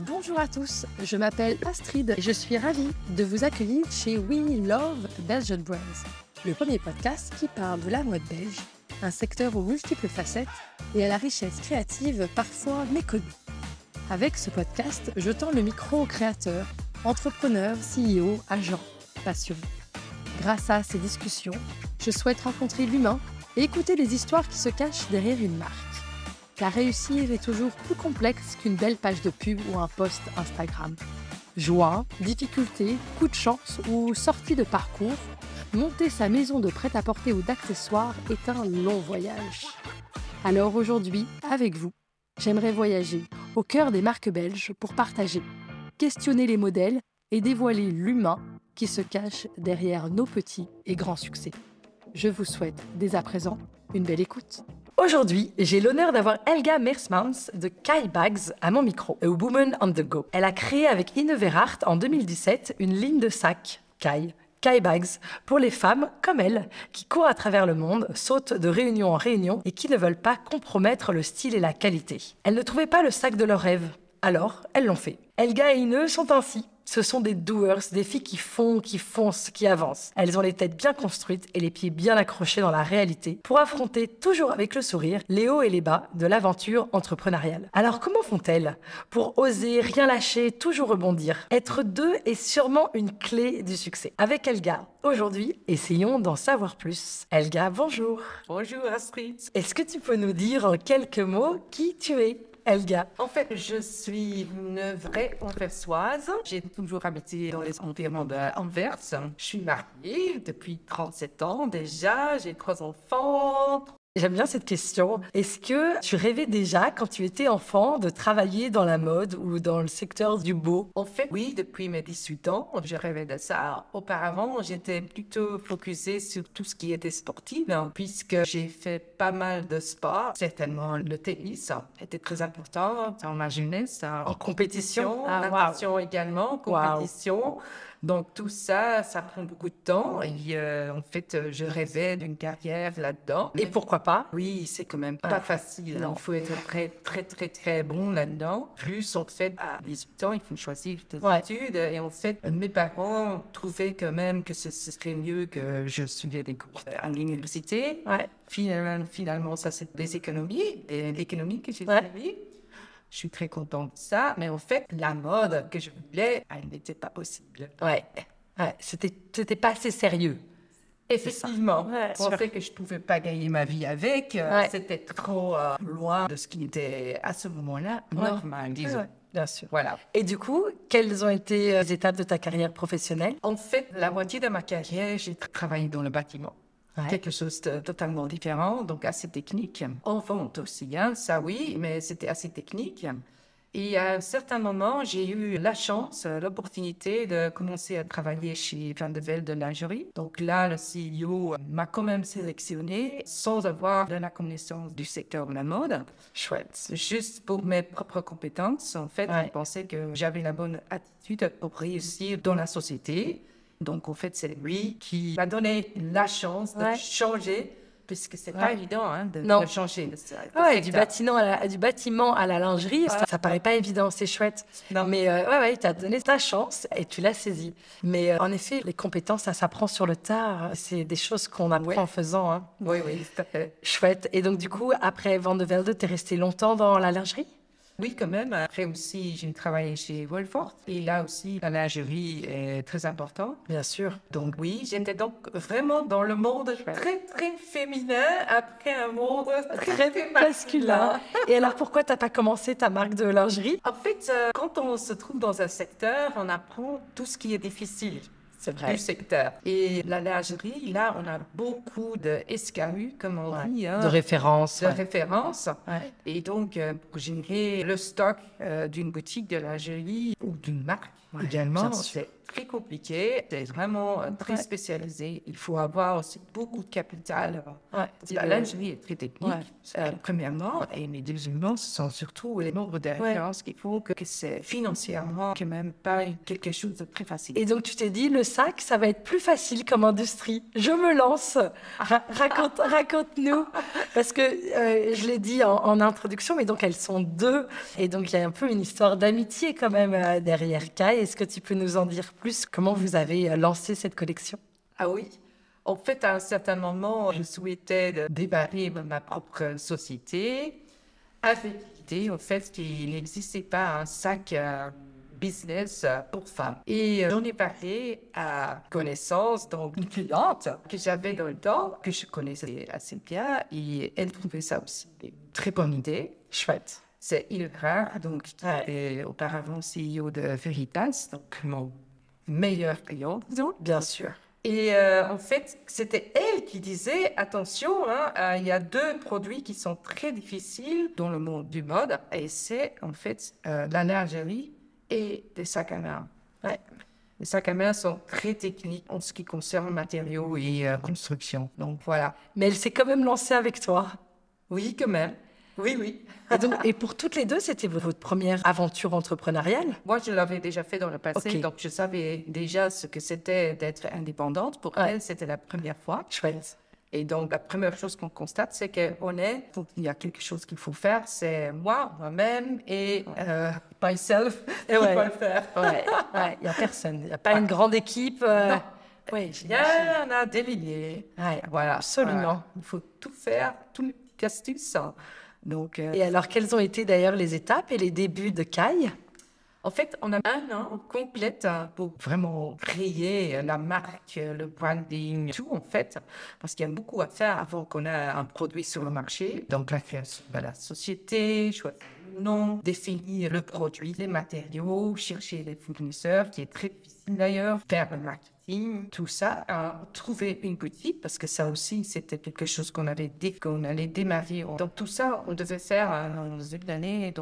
Bonjour à tous, je m'appelle Astrid et je suis ravie de vous accueillir chez We Love Belgian Brands, le premier podcast qui parle de la mode belge, un secteur aux multiples facettes et à la richesse créative parfois méconnue. Avec ce podcast, je tends le micro aux créateurs, entrepreneurs, CEO, agents, passionnés. Grâce à ces discussions, je souhaite rencontrer l'humain et écouter les histoires qui se cachent derrière une marque. Car réussir est toujours plus complexe qu'une belle page de pub ou un post Instagram. Joie, difficultés, coup de chance ou sortie de parcours, monter sa maison de prêt-à-porter ou d'accessoires est un long voyage. Alors aujourd'hui, avec vous, j'aimerais voyager au cœur des marques belges pour partager, questionner les modèles et dévoiler l'humain qui se cache derrière nos petits et grands succès. Je vous souhaite dès à présent une belle écoute. Aujourd'hui, j'ai l'honneur d'avoir Helga Meersmans de Kai Bags à mon micro, A Woman on the Go. Elle a créé avec Ine Verhart en 2017 une ligne de sacs, Kai Bags, pour les femmes comme elle, qui courent à travers le monde, sautent de réunion en réunion et qui ne veulent pas compromettre le style et la qualité. Elles ne trouvaient pas le sac de leurs rêves, alors elles l'ont fait. Helga et Ine sont ainsi. Ce sont des doers, des filles qui font, qui foncent, qui avancent. Elles ont les têtes bien construites et les pieds bien accrochés dans la réalité pour affronter, toujours avec le sourire, les hauts et les bas de l'aventure entrepreneuriale. Alors comment font-elles pour oser, rien lâcher, toujours rebondir? Être deux est sûrement une clé du succès. Avec Helga, aujourd'hui, essayons d'en savoir plus. Helga, bonjour. Bonjour Astrid. Est-ce que tu peux nous dire en quelques mots qui tu es? Helga. En fait, je suis une vraie Anversoise. J'ai toujours habité dans les environs d'Anvers. Je suis mariée depuis 37 ans déjà. J'ai 3 enfants. J'aime bien cette question. Est-ce que tu rêvais déjà, quand tu étais enfant, de travailler dans la mode ou dans le secteur du beau? En fait, oui, depuis mes 18 ans, je rêvais de ça. Auparavant, j'étais plutôt focusée sur tout ce qui était sportif, puisque j'ai fait pas mal de sport. Certainement, le tennis était très important dans ma jeunesse. En compétition? Natation également, compétition. Donc tout ça, ça prend beaucoup de temps. Et en fait, je rêvais d'une carrière là-dedans. Et pourquoi pas? Oui, c'est quand même pas facile. Il faut être très bon là-dedans. Plus, en fait, à 18 ans, il faut choisir des études. Et en fait, mes parents trouvaient quand même que ce serait mieux que je suivais des cours à l'université. Finalement, ça, c'est des économies. Et l'économie que j'ai suivie. Je suis très contente de ça, mais en fait, la mode que je voulais, elle n'était pas possible. C'était pas assez sérieux. Effectivement, je pensais que je ne pouvais pas gagner ma vie avec. C'était trop loin de ce qui était à ce moment-là normal, disons. Bien sûr. Voilà. Et du coup, quelles ont été les étapes de ta carrière professionnelle? En fait, la moitié de ma carrière, j'ai travaillé dans le bâtiment. Quelque chose de totalement différent, donc assez technique. En vente aussi, ça oui, mais c'était assez technique. Et à un certain moment, j'ai eu la chance, l'opportunité de commencer à travailler chez Van de Velde de lingerie. Donc là, le CEO m'a quand même sélectionné sans avoir de la connaissance du secteur de la mode. Chouette. Juste pour mes propres compétences. En fait, je pensais que j'avais la bonne attitude pour réussir dans la société. Donc, en fait, c'est lui qui m'a donné la chance de changer, puisque c'est pas évident de changer. Du bâtiment à la lingerie, ça paraît pas évident, c'est chouette. Non. Mais il t'a donné ta chance et tu l'as saisie. Mais en effet, les compétences, ça s'apprend sur le tard. C'est des choses qu'on apprend en faisant. Oui, tout à fait. Chouette. Et donc, du coup, après Van de Velde, t'es resté longtemps dans la lingerie? Oui, quand même. Après aussi, j'ai travaillé chez Wolford. Et là aussi, la lingerie est très importante. Bien sûr. Donc oui, j'étais donc vraiment dans le monde très féminin après un monde très masculin. Et alors, pourquoi t'as pas commencé ta marque de lingerie? En fait, quand on se trouve dans un secteur, on apprend tout ce qui est difficile. C'est vrai. Du secteur. Et la lingerie, là, on a beaucoup de SKU, comme on dit. De référence. De référence. Et donc, pour générer le stock d'une boutique de lingerie ou d'une marque, également, c'est très compliqué, c'est vraiment très spécialisé. Il faut avoir aussi beaucoup de capital. La lingerie est très technique, premièrement, et les deuxièmement, ce sont surtout les membres de référence qui font que c'est financièrement quand même pas quelque chose de très facile. Et donc, tu t'es dit, le sac, ça va être plus facile comme industrie. Je me lance. Raconte-nous. Parce que je l'ai dit en introduction, mais donc elles sont deux. Et donc, il y a un peu une histoire d'amitié quand même derrière Kai. Est-ce que tu peux nous en dire plus? Comment vous avez lancé cette collection? Ah oui. En fait, à un certain moment, je souhaitais démarrer ma propre société avec l'idée, en fait, qu'il n'existait pas un sac business pour femmes. Et j'en ai parlé à connaissance, donc une cliente que j'avais dans le temps, que je connaissais assez bien, et elle trouvait ça aussi une très bonne idée. Chouette. C'est Ilra, donc j'étais auparavant CEO de Veritas, donc mon meilleur client, disons. Bien sûr. Et en fait, c'était elle qui disait, attention, il y a deux produits qui sont très difficiles dans le monde du mode, et c'est en fait la lingerie et les sacs à main. Les sacs à main sont très techniques en ce qui concerne matériaux et construction. Donc voilà. Mais elle s'est quand même lancée avec toi. Oui, quand même. Oui. Et pour toutes les deux, c'était votre première aventure entrepreneuriale? Moi, je l'avais déjà fait dans le passé, donc je savais déjà ce que c'était d'être indépendante. Pour elle, c'était la première fois. Chouette. Et donc, la première chose qu'on constate, c'est il y a quelque chose qu'il faut faire, c'est moi-même et myself qui va le faire. Il n'y a personne, il n'y a pas une grande équipe. Non. Il y en a des milliers. Voilà, absolument. Il faut tout faire, tous les petites astuces. Donc, et alors, quelles ont été d'ailleurs les étapes et les débuts de Kai? En fait, on a un an complet pour vraiment créer la marque, le branding, tout en fait, parce qu'il y a beaucoup à faire avant qu'on ait un produit sur le marché. Donc, la création de la société, choisir le nom, définir le produit, les matériaux, chercher les fournisseurs, qui est très difficile d'ailleurs, faire le marketing, tout ça, trouver une boutique, parce que ça aussi, c'était quelque chose qu'on avait dit qu'on allait démarrer. Donc, tout ça, on devait faire dans une année.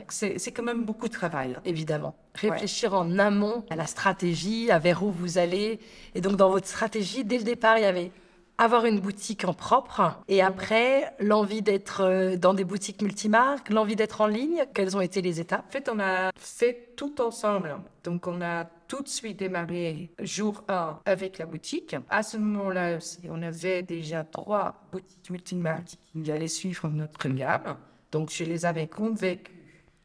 C'est quand même beaucoup de travail. Évidemment. Réfléchir en amont à la stratégie, à vers où vous allez. Et donc, dans votre stratégie, dès le départ, il y avait avoir une boutique en propre et après, l'envie d'être dans des boutiques multimarques, l'envie d'être en ligne. Quelles ont été les étapes? En fait, on a fait tout ensemble. Donc, on a tout de suite démarré jour 1 avec la boutique. À ce moment-là aussi, on avait déjà 3 boutiques multimarques qui allaient suivre notre gamme. Donc, je les avais convaincus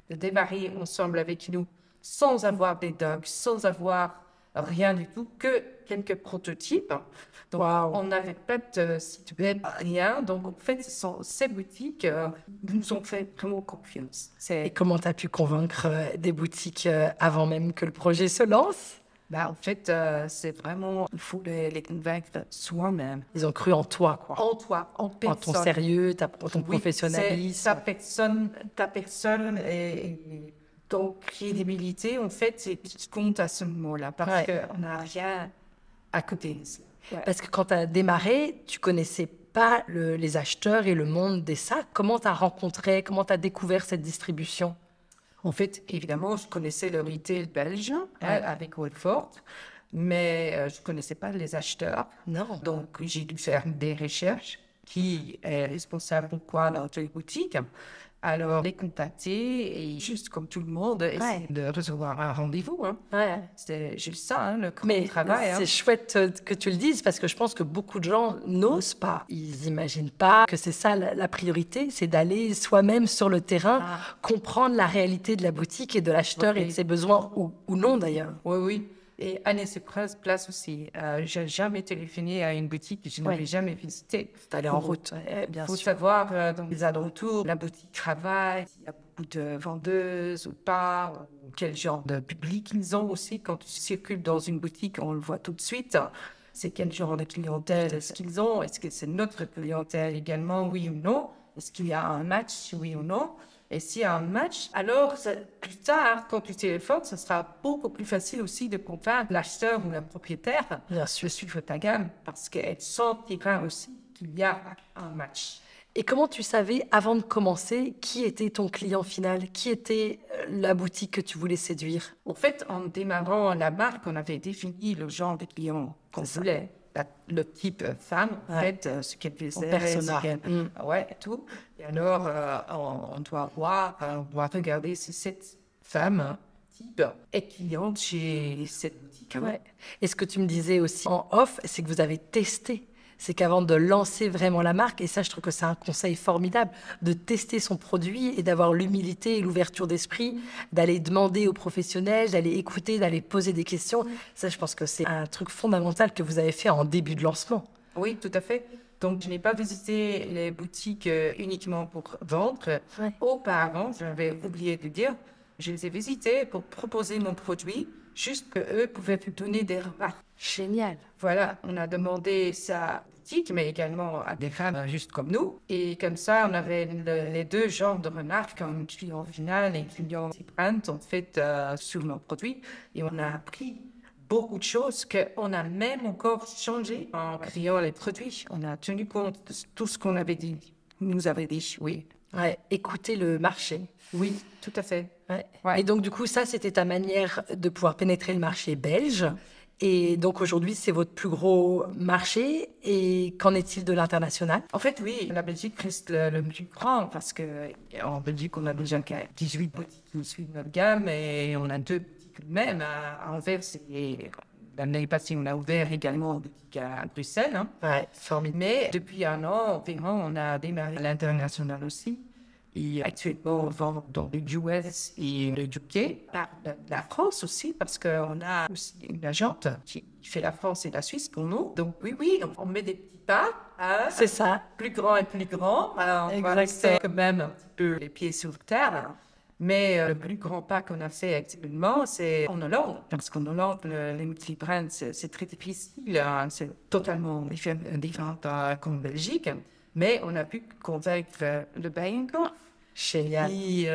de démarrer ensemble avec nous sans avoir des docs, sans avoir rien du tout, que quelques prototypes. Donc, on n'avait pas de site web, rien. Donc, en fait, ces boutiques nous ont fait vraiment confiance. Et comment tu as pu convaincre des boutiques avant même que le projet se lance? En fait, c'est vraiment, il faut les convaincre soi-même. Ils ont cru en toi, quoi. En toi, en personne. En ton sérieux, ton professionnalisme. Ta personne et ton crédibilité, en fait, c'est ce qui compte à ce moment-là, parce qu'on n'a rien à côté. Parce que quand tu as démarré, tu connaissais pas les acheteurs et le monde des sacs. Comment tu as rencontré, comment tu as découvert cette distribution? En fait, évidemment, je connaissais le retail belge avec Woodford, mais je ne connaissais pas les acheteurs. Non. Donc, j'ai dû faire des recherches. Qui est responsable de quoi dans les boutiques? Alors, les contacter et juste comme tout le monde, essayer de recevoir un rendez-vous. C'est juste ça, le travail. C'est chouette que tu le dises parce que je pense que beaucoup de gens n'osent pas. Ils n'imaginent pas que c'est ça la priorité, c'est d'aller soi-même sur le terrain, comprendre la réalité de la boutique et de l'acheteur et de ses besoins ou non d'ailleurs. Oui. Et Anne se place aussi. Je n'ai jamais téléphoné à une boutique que je n'avais jamais visitée. C'est aller en route, bien sûr. Il faut savoir dans les alentours, la boutique travaille, il y a beaucoup de vendeuses ou pas, quel genre de public ils ont aussi. Quand tu circules dans une boutique, on le voit tout de suite. C'est quel genre de clientèle est-ce qu'ils ont? Est-ce que c'est notre clientèle également, oui ou non? Est-ce qu'il y a un match, oui ou non? Et s'il y a un match, alors plus tard, quand tu téléphones, ce sera beaucoup plus facile aussi de convaincre l'acheteur ou le propriétaire de suivre ta gamme parce qu'elle sentira aussi qu'il y a un match. Et comment tu savais, avant de commencer, qui était ton client final? Qui était la boutique que tu voulais séduire? En fait, en démarrant la marque, on avait défini le genre de client qu'on voulait. Le type femme, en fait, ce qu'elle faisait. Persona. Ouais, tout. Et alors, on doit voir, on doit regarder si cette femme type est cliente chez cette boutique. Ouais. Et ce que tu me disais aussi en off, c'est que vous avez testé. C'est qu'avant de lancer vraiment la marque, et ça, je trouve que c'est un conseil formidable, de tester son produit et d'avoir l'humilité et l'ouverture d'esprit, d'aller demander aux professionnels, d'aller écouter, d'aller poser des questions. Ça, je pense que c'est un truc fondamental que vous avez fait en début de lancement. Oui, tout à fait. Donc, je n'ai pas visité les boutiques uniquement pour vendre. Ouais. Auparavant, j'avais oublié de dire, je les ai visitées pour proposer mon produit, juste qu'eux pouvaient me donner des remarques. Génial. Voilà, on a demandé ça à la boutique, mais également à des femmes juste comme nous. Et comme ça, on avait les deux genres de remarques, comme client final et client brand, en fait, sur nos produits. Et on a appris beaucoup de choses qu'on a même encore changé en créant les produits. On a tenu compte de tout ce qu'on avait dit, nous avait dit, oui. Ouais, écouter le marché. Oui, tout à fait. Ouais. Ouais. Et donc, du coup, ça, c'était ta manière de pouvoir pénétrer le marché belge. Et donc, aujourd'hui, c'est votre plus gros marché. Et qu'en est-il de l'international? En fait, oui, la Belgique reste le plus grand parce qu'en Belgique, on a déjà 18 boutiques qui suivent notre gamme et on a 2 boutiques même à Anvers. Et l'année passée, on a ouvert également une boutique à Bruxelles. Hein. Ouais, formidable. Mais depuis un an environ, on a démarré à l'international aussi. Et actuellement, on vend dans le US et le UK, par la France aussi, parce qu'on a aussi une agente qui fait la France et la Suisse pour nous. Donc oui, on met des petits pas. Hein, C'est ça. Plus grand et plus grand. Alors, on va rester quand même un petit peu les pieds sur terre. Mais le plus grand pas qu'on a fait actuellement, c'est en Hollande. Parce qu'en Hollande, les multi-brands, c'est très difficile. Hein, c'est totalement différent qu'en Belgique. Mais on a pu convaincre le Bijenkorf. Génial. Et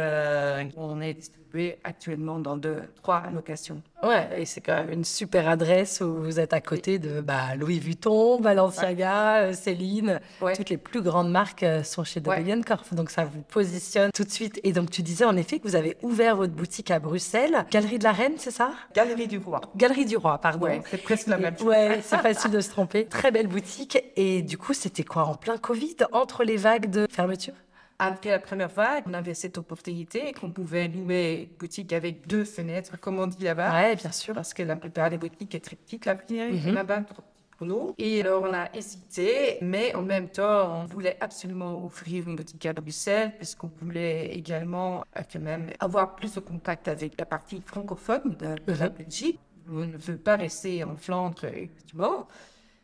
on est distribué actuellement dans 3 locations. Ouais, et c'est quand même une super adresse où vous êtes à côté de Louis Vuitton, Balenciaga, Céline. Ouais. Toutes les plus grandes marques sont chez De Ouais. Bijenkorf. Donc ça vous positionne tout de suite. Et donc tu disais en effet que vous avez ouvert votre boutique à Bruxelles. Galerie de la Reine, c'est ça? Galerie du Roi. Galerie du Roi, pardon. Ouais, c'est presque la même chose. Ouais, c'est facile de se tromper. Très belle boutique. Et du coup, c'était quoi, en plein Covid, entre les vagues de fermeture? Après la première vague, on avait cette opportunité qu'on pouvait louer une boutique avec 2 fenêtres, comme on dit là-bas. Ouais, bien sûr. Parce que la plupart des boutiques est très petites là-bas, trop petite pour nous. Et alors, on a hésité, mais en même temps, on voulait absolument ouvrir une boutique à Bruxelles, puisqu'on voulait également quand même avoir plus de contact avec la partie francophone de la Belgique. On ne veut pas rester en Flandre, effectivement.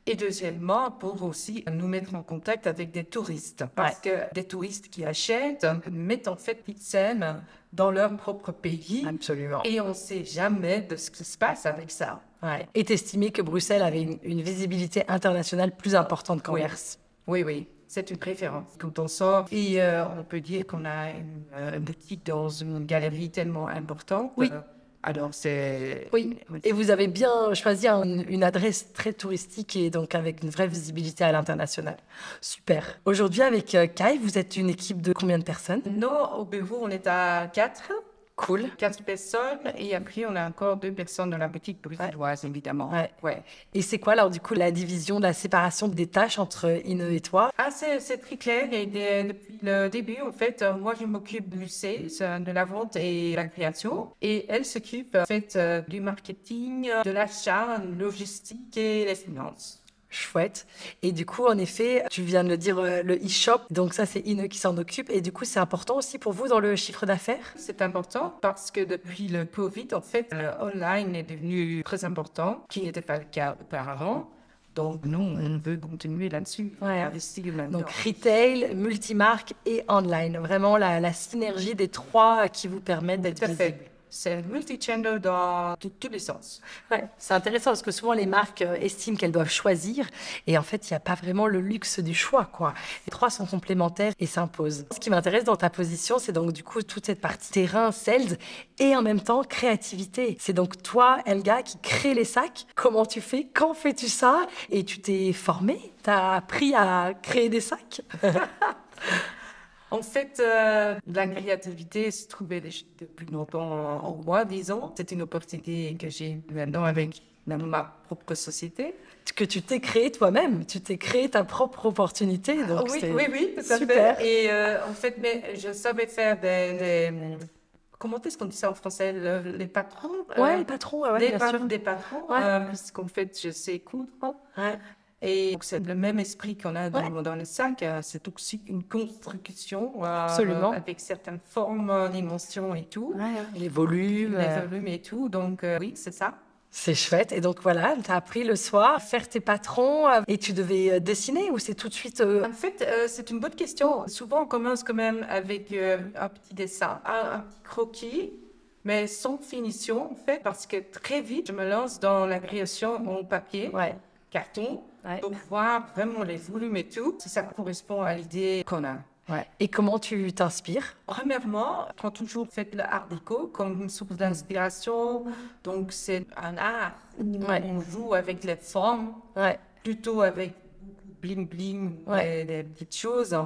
Et deuxièmement, pour aussi nous mettre en contact avec des touristes. Parce que des touristes qui achètent mettent en fait Pixem dans leur propre pays. Absolument. Et on ne sait jamais de ce qui se passe avec ça. Ouais. Et t'estimais que Bruxelles avait une visibilité internationale plus importante qu'Anvers. Oui. C'est une préférence. Quand on sort, et on peut dire qu'on a une boutique dans une galerie tellement importante. Oui. Alors, c'est... Oui, et vous avez bien choisi une adresse très touristique et donc avec une vraie visibilité à l'international. Super. Aujourd'hui, avec Kai, vous êtes une équipe de combien de personnes? Non, au bureau, on est à 4. Cool. 4 personnes, et après, on a encore 2 personnes dans la boutique bruxelloise, évidemment. Ouais. Et c'est quoi, alors, du coup, la division, la séparation des tâches entre Ine et toi? Ah, c'est très clair. Et depuis le début, en fait, moi, je m'occupe du sales, de la vente et de la création. Et elle s'occupe, en fait, du marketing, de l'achat, logistique et les finances. Chouette. Et du coup, en effet, tu viens de le dire, le e-shop, donc ça, c'est Ine qui s'en occupe. Et du coup, c'est important aussi pour vous dans le chiffre d'affaires? C'est important parce que depuis le Covid, en fait, le online est devenu très important, qui n'était pas le cas auparavant. Donc, nous, on veut continuer là-dessus, investir là-dedans. Donc, retail, multimarque et online. Vraiment, la synergie des 3 qui vous permettent d'être visible. C'est multi-channel dans tous les sens. Ouais, c'est intéressant parce que souvent les marques estiment qu'elles doivent choisir et en fait, il n'y a pas vraiment le luxe du choix, quoi. Les 3 sont complémentaires et s'imposent. Ce qui m'intéresse dans ta position, c'est donc du coup toute cette partie terrain, sales et en même temps créativité. C'est donc toi, Elga, qui crée les sacs. Comment tu fais? Quand fais-tu ça? Et tu t'es formée? T'as appris à créer des sacs? En fait, la créativité se trouvait depuis longtemps en moi, disons. C'est une opportunité que j'ai maintenant avec ma propre société. Que tu t'es créé toi-même, tu t'es créé ta propre opportunité. Donc oui, tout à super. fait. Et en fait, mais je savais faire comment est-ce qu'on dit ça en français, les patrons? Ouais, les patrons, bien sûr. Des patrons, puisqu'en fait, je sais coudre. Ouais. Et donc, c'est le même esprit qu'on a dans le sac. C'est aussi une construction Absolument. avec certaines formes, dimensions et tout. Ouais, les volumes. Les volumes et tout. Donc, oui, c'est ça. C'est chouette. Et donc, voilà, tu as appris le soir à faire tes patrons et tu devais dessiner ou c'est tout de suite... En fait, c'est une bonne question. Souvent, on commence quand même avec un petit dessin, un petit croquis, mais sans finition, en fait, parce que très vite, je me lance dans la création en papier. Carton, pour voir vraiment les volumes et tout, si ça correspond à l'idée qu'on a. Ouais. Et comment tu t'inspires? Premièrement, je prends toujours fait le art déco comme une source d'inspiration. Donc, c'est un art où on joue avec les formes, plutôt avec bling-bling, des petites choses.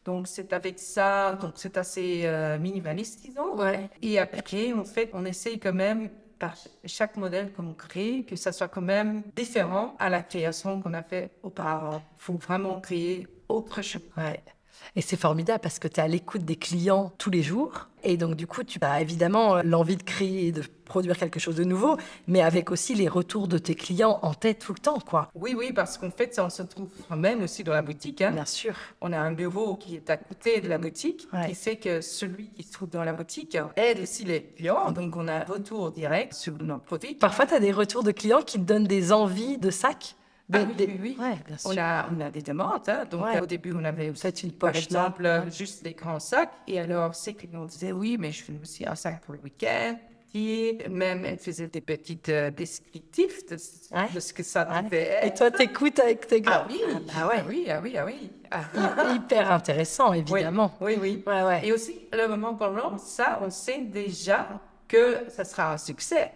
Donc, c'est avec ça, donc c'est assez minimaliste, disons. Et après, en fait, on essaye quand même par chaque modèle qu'on crée, que ça soit quand même différent à la création qu'on a fait auparavant. Il faut vraiment créer autre chose. Et c'est formidable parce que tu es à l'écoute des clients tous les jours. Et donc, du coup, tu as évidemment l'envie de créer, de produire quelque chose de nouveau, mais avec aussi les retours de tes clients en tête tout le temps, quoi. Oui, parce qu'en fait, ça, on se trouve même aussi dans la boutique. Bien sûr. On a un bureau qui est à côté de la boutique, qui fait que celui qui se trouve dans la boutique aide aussi les clients. Donc, on a un retour direct sur nos produits. Parfois, tu as des retours de clients qui te donnent des envies de sacs. Oui. Ouais, bien sûr. On a des demandes. Donc, au début, on avait une poche, par exemple, juste des grands sacs. Et alors, ces clients disaient, oui, mais je fais aussi un sac pour le week-end. Et même, elle faisait des petites descriptifs de ce que ça devait être. Et toi, t'écoutes avec tes gars. Oui. Hyper intéressant, évidemment. Oui. Et aussi, le moment qu'on lance ça, on sait déjà que ça sera un succès.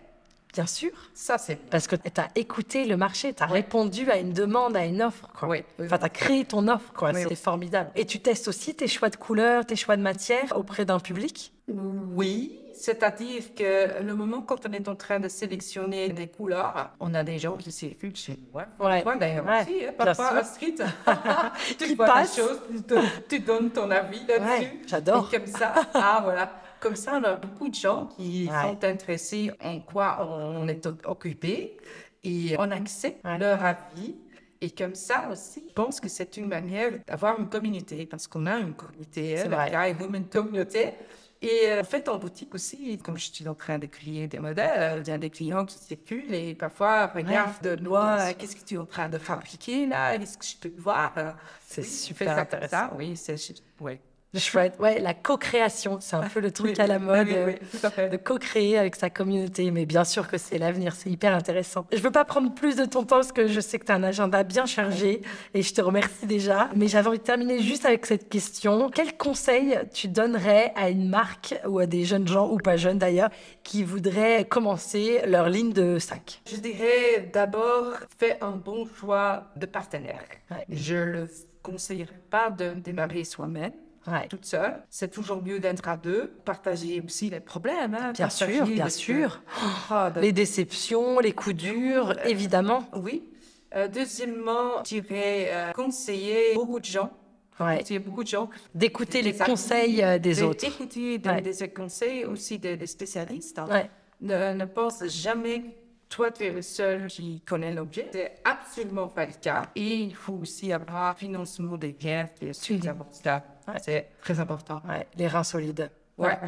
Bien sûr. Ça, c'est... Parce que tu as écouté le marché, tu as répondu à une demande, à une offre. Quoi. Enfin, tu as créé ton offre. Quoi. C'est formidable. Et tu testes aussi tes choix de couleurs, tes choix de matière auprès d'un public? Oui, c'est-à-dire que le moment quand on est en train de sélectionner des couleurs, on a des gens qui circulent chez nous. Toi, d'ailleurs, aussi. Parfois, Astrid, tu vois des choses, tu donnes ton avis là-dessus. J'adore. Et comme ça, voilà. Comme ça, on a beaucoup de gens qui sont intéressés en quoi on est occupé et on accepte leur avis. Et comme ça aussi, je pense que c'est une manière d'avoir une communauté, parce qu'on a une communauté, la Women Communauté. Et en fait, en boutique aussi, comme je suis en train de créer des modèles, il y a des clients qui circulent et parfois regardent de loin, qu'est-ce que tu es en train de fabriquer là, est-ce que je peux voir? C'est super intéressant. Oui, chouette. La co-création, c'est un peu le truc à la mode, de co-créer avec sa communauté. Mais bien sûr que c'est l'avenir, c'est hyper intéressant. Je veux pas prendre plus de ton temps parce que je sais que tu as un agenda bien chargé et je te remercie déjà. Mais j'avais envie de terminer juste avec cette question. Quel conseil tu donnerais à une marque ou à des jeunes gens, ou pas jeunes d'ailleurs, qui voudraient commencer leur ligne de sac? Je dirais d'abord, fais un bon choix de partenaire. Je ne conseillerais pas de démarrer soi-même. Toute seule. C'est toujours mieux d'être à deux. Partager aussi les problèmes. Bien sûr. Les déceptions, les coups durs, évidemment. Oui. Deuxièmement, je dirais conseiller beaucoup de gens. D'écouter les conseils des autres. D'écouter des conseils aussi des spécialistes. Ne pense jamais toi, tu es le seul qui connaît l'objet. C'est absolument pas le cas. Et il faut aussi avoir un financement des guerres, bien sûr. C'est très important. Les reins solides.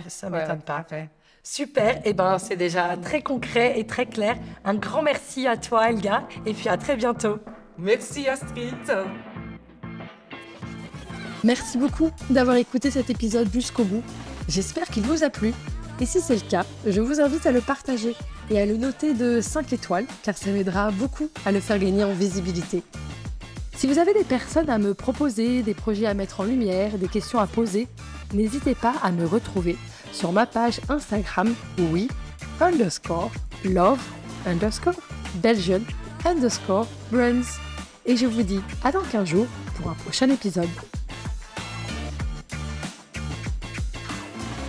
Ça ne m'étonne pas. Parfait. Super. Et c'est déjà très concret et très clair. Un grand merci à toi, Elga. Et puis à très bientôt. Merci, Astrid. Merci beaucoup d'avoir écouté cet épisode jusqu'au bout. J'espère qu'il vous a plu. Et si c'est le cas, je vous invite à le partager et à le noter de 5 étoiles, car ça m'aidera beaucoup à le faire gagner en visibilité. Si vous avez des personnes à me proposer, des projets à mettre en lumière, des questions à poser, n'hésitez pas à me retrouver sur ma page Instagram, _love_Belgian_brands. Et je vous dis à dans 15 jours pour un prochain épisode.